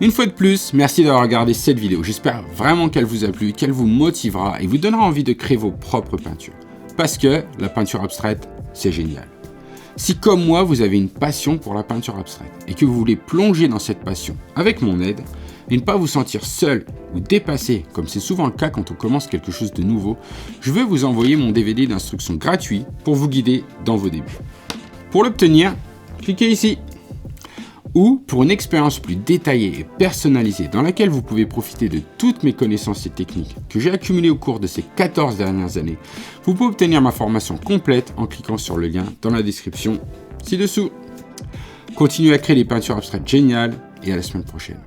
Une fois de plus, merci d'avoir regardé cette vidéo. J'espère vraiment qu'elle vous a plu, qu'elle vous motivera et vous donnera envie de créer vos propres peintures. Parce que la peinture abstraite, c'est génial. Si comme moi, vous avez une passion pour la peinture abstraite et que vous voulez plonger dans cette passion avec mon aide et ne pas vous sentir seul ou dépassé, comme c'est souvent le cas quand on commence quelque chose de nouveau, je vais vous envoyer mon DVD d'instructions gratuit pour vous guider dans vos débuts. Pour l'obtenir, cliquez ici. Ou pour une expérience plus détaillée et personnalisée dans laquelle vous pouvez profiter de toutes mes connaissances et techniques que j'ai accumulées au cours de ces 14 dernières années, vous pouvez obtenir ma formation complète en cliquant sur le lien dans la description ci-dessous. Continuez à créer des peintures abstraites géniales et à la semaine prochaine.